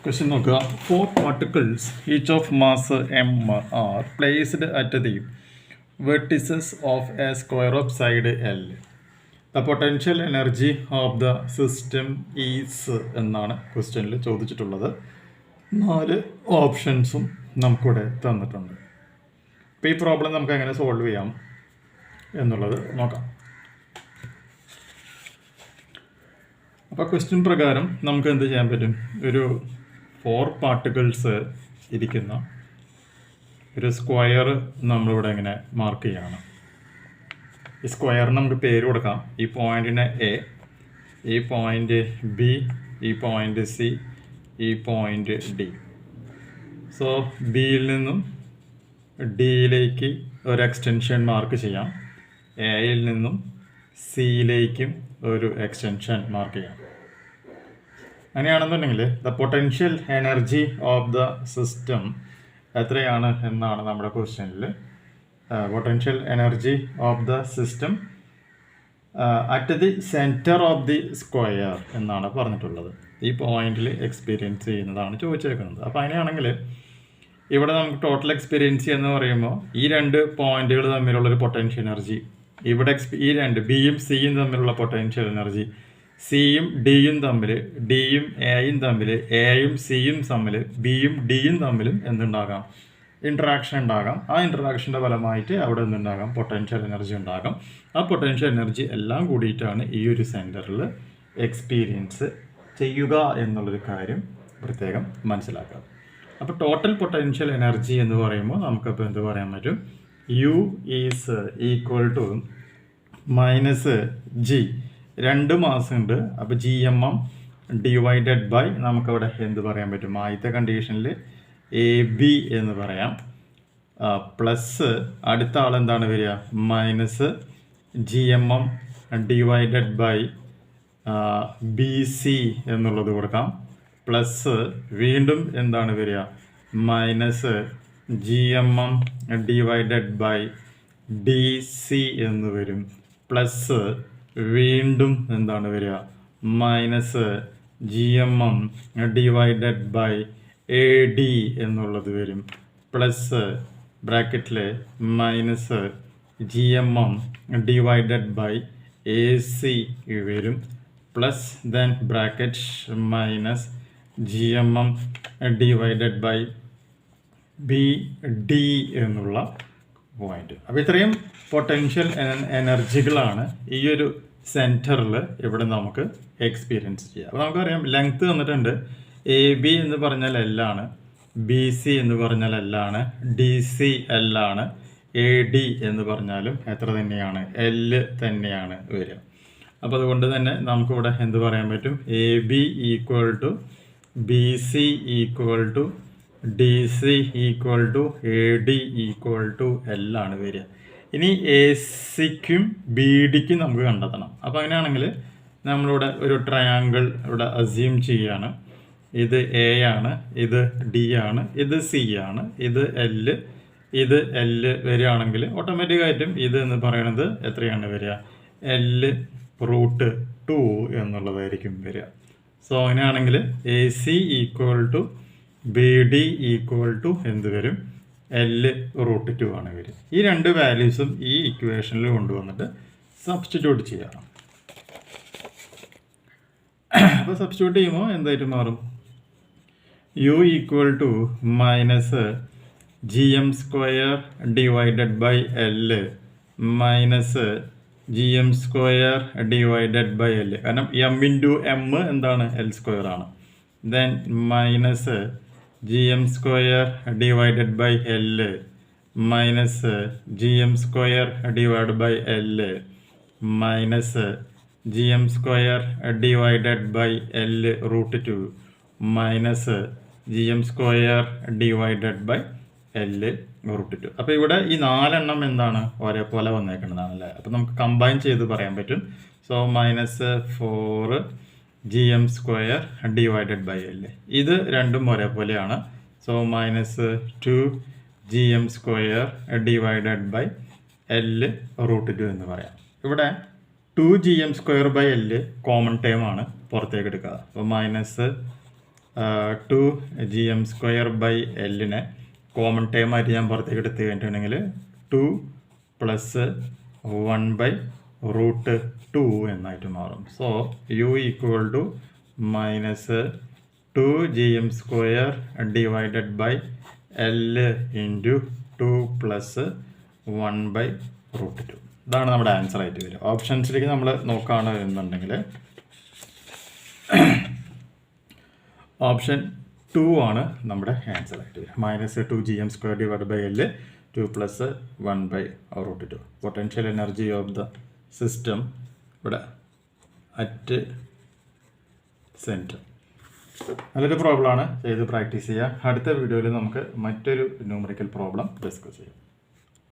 Question നോക്കുക. 4 particles, each of mass m, are placed at the vertices of a square of side L. The potential energy of the system is എന്നാണ് ക്വസ്റ്റ്യനിൽ ചോദിച്ചിട്ടുള്ളത്. 4 ഓപ്ഷൻസും നമുക്കിവിടെ തന്നിട്ടുണ്ട്. അപ്പോൾ ഈ പ്രോബ്ലം നമുക്ക് എങ്ങനെ സോൾവ് ചെയ്യാം എന്നുള്ളത് നോക്കാം. അപ്പോൾ ക്വസ്റ്റ്യൻ പ്രകാരം നമുക്ക് എന്ത് ചെയ്യാൻ പറ്റും? ഒരു 4 പാർട്ടിക്കിൾസ് ഇരിക്കുന്ന ഒരു സ്ക്വയർ നമ്മളിവിടെ ഇങ്ങനെ മാർക്ക് ചെയ്യുകയാണ്. ഈ സ്ക്വയറിന് നമുക്ക് പേര് കൊടുക്കാം. ഈ പോയിന്റിന് എ, ഈ പോയിന്റ് ബി, ഈ പോയിന്റ് സി, ഈ പോയിന്റ് ഡി. സോ ബിയിൽ നിന്നും ഡിയിലേക്ക് ഒരു എക്സ്റ്റൻഷൻ മാർക്ക് ചെയ്യാം. എയിൽ നിന്നും സിയിലേക്കും ഒരു എക്സ്റ്റൻഷൻ മാർക്ക് ചെയ്യാം. അങ്ങനെയാണെന്നുണ്ടെങ്കിൽ the potential energy of the system എത്രയാണ് എന്നാണ് നമ്മുടെ ക്വസ്റ്റ്യനിൽ. Potential energy of the system at the centre of the square എന്നാണ് പറഞ്ഞിട്ടുള്ളത്. ഈ പോയിന്റിൽ എക്സ്പീരിയൻസ് ചെയ്യുന്നതാണ് ചോദിച്ചേക്കുന്നത്. അപ്പോൾ അങ്ങനെയാണെങ്കിൽ ഇവിടെ നമുക്ക് ടോട്ടൽ എക്സ്പീരിയൻസ് എന്ന് പറയുമ്പോൾ ഈ 2 പോയിന്റുകൾ തമ്മിലുള്ളൊരു പൊട്ടൻഷ്യൽ എനർജി, ഇവിടെ ഈ 2 ബിയും സിയും തമ്മിലുള്ള പൊട്ടൻഷ്യൽ എനർജി, സിയും ഡിയും തമ്മിൽ, ഡിയും എയും തമ്മിൽ, എയും സിയും തമ്മിൽ, ബിയും ഡിയും തമ്മിലും എന്തുണ്ടാകാം? ഇൻട്രാക്ഷൻ ഉണ്ടാകാം. ആ ഇൻട്രാക്ഷൻ്റെ ഫലമായിട്ട് അവിടെ എന്തുണ്ടാകാം? പൊട്ടൻഷ്യൽ എനർജി ഉണ്ടാകാം. ആ പൊട്ടൻഷ്യൽ എനർജി എല്ലാം കൂടിയിട്ടാണ് ഈ ഒരു സെൻറ്ററിൽ എക്സ്പീരിയൻസ് ചെയ്യുക എന്നുള്ളൊരു കാര്യം പ്രത്യേകം മനസ്സിലാക്കുക. അപ്പോൾ ടോട്ടൽ പൊട്ടൻഷ്യൽ എനർജി എന്ന് പറയുമ്പോൾ നമുക്കപ്പോൾ എന്ത് പറയാൻ പറ്റും? U is equal to minus G, 2 mass ഉണ്ട്. അപ്പോൾ G M M divided by നമുക്കവിടെ എന്ത് പറയാൻ പറ്റും? ആദ്യത്തെ കണ്ടീഷനിൽ എ ബി എന്ന് പറയാം. പ്ലസ് അടുത്ത ആളെന്താണ് വരിക? Minus G M M divided by B C എന്നുള്ളത് കൊടുക്കാം. പ്ലസ് വീണ്ടും എന്താണ് വരിക? Minus G M M divided by D C എന്ന് വരും. പ്ലസ് വീണ്ടും എന്താണ് വരിക? Minus G M M divided by A D എന്നുള്ളത് വരും. പ്ലസ് ബ്രാക്കറ്റിൽ minus G M M divided by A C വരും. Plus then bracket minus G M M divided by B D എന്നുള്ള പോയിന്റ്. അപ്പോൾ ഇത്രയും പൊട്ടൻഷ്യൽ എനർജികളാണ് ഈ ഒരു സെൻറ്ററിൽ ഇവിടെ നമുക്ക് എക്സ്പീരിയൻസ് ചെയ്യാം. അപ്പോൾ നമുക്കറിയാം ലെങ്ത്ത് തന്നിട്ടുണ്ട്. എ ബി എന്ന് പറഞ്ഞാൽ എല്ലാണ്, ബി സി എന്ന് പറഞ്ഞാൽ എല്ലാണ്, ഡി സി എല്ലാണ്, എ ഡി എന്ന് പറഞ്ഞാലും എത്ര തന്നെയാണ്? എല് തന്നെയാണ് വരിക. അപ്പോൾ അതുകൊണ്ട് തന്നെ നമുക്കിവിടെ എന്ത് പറയാൻ പറ്റും? A B equal to B C equal to D C equal to A D equal to എല്ലാണ് വരിക. ഇനി എ സിക്കും ബി ഡിക്കും നമുക്ക് കണ്ടെത്തണം. അപ്പോൾ അങ്ങനെയാണെങ്കിൽ നമ്മളിവിടെ ഒരു ട്രയാങ്കിൾ ഇവിടെ അസ്യൂം ചെയ്യുകയാണ്. ഇത് എ ആണ്, ഇത് ഡി ആണ്, ഇത് സി ആണ്, ഇത് എല്, ഇത് എല് വരികയാണെങ്കിൽ ഓട്ടോമാറ്റിക്കായിട്ടും ഇത് എന്ന് പറയുന്നത് എത്രയാണ് വരിക? എല് റൂട്ട് 2 എന്നുള്ളതായിരിക്കും വരിക. സോ അങ്ങനെയാണെങ്കിൽ A C equal to B D equal to എന്ത് വരും? എല് റൂട്ട് 2 ആണ് വരിക. ഈ 2 വാല്യൂസും ഈ ഇക്വേഷനിൽ കൊണ്ടുവന്നിട്ട് സബ്സ്റ്റിറ്റ്യൂട്ട് ചെയ്യാം. അപ്പോൾ സബ്സ്റ്റിറ്റ്യൂട്ട് ചെയ്യുമ്പോൾ എന്തായിട്ട് മാറും? U equal to minus G M square divided by L minus G M square divided by L. കാരണം എം ഇൻറ്റു എം എന്താണ്? എൽ സ്ക്വയർ ആണ്. Then minus G M square divided by L minus G M square divide by L minus G M square divided by L root 2 minus G M square divided by L root 2. അപ്പോൾ ഇവിടെ ഈ 4 എന്താണ്? ഒരേപോലെ വന്നേക്കുന്നതാണല്ലേ. അപ്പോൾ നമുക്ക് combine ചെയ്ത് പറയാൻ പറ്റും. So minus 4 G M square divided by L, ഇത് രണ്ടും ഒരേപോലെയാണ്. So minus 2 G M square divided by L root 2 എന്ന് പറയാം. ഇവിടെ 2 GM² by L common term ആണ്, പുറത്തേക്ക് എടുക്കുക. അപ്പോൾ മൈനസ് 2gm²/L കോമൺ ടേം ആയിട്ട് ഞാൻ പുറത്തേക്ക് എടുത്ത് കഴിഞ്ഞിട്ടുണ്ടെങ്കിൽ 2 + 1/√2 എന്നായിട്ട് മാറും. So u = -2gm² / L × 2 + 1/√2. ഇതാണ് നമ്മുടെ ആൻസർ ആയിട്ട് വരിക. ഓപ്ഷൻസിലേക്ക് നമ്മൾ നോക്കുകയാണ് എന്നുണ്ടെങ്കിൽ ഓപ്ഷൻ 2 ആണ് നമ്മുടെ ആൻസർ ആയിട്ട് വരിക. -2gm²/L 2 + 1/√2. Potential energy of the system ഇവിടെ അറ്റ് സെൻറ്റർ. നല്ലൊരു പ്രോബ്ലമാണ്, ചെയ്ത് പ്രാക്ടീസ് ചെയ്യുക. അടുത്ത വീഡിയോയിൽ നമുക്ക് മറ്റൊരു ന്യൂമറിക്കൽ പ്രോബ്ലം ഡിസ്കസ് ചെയ്യാം.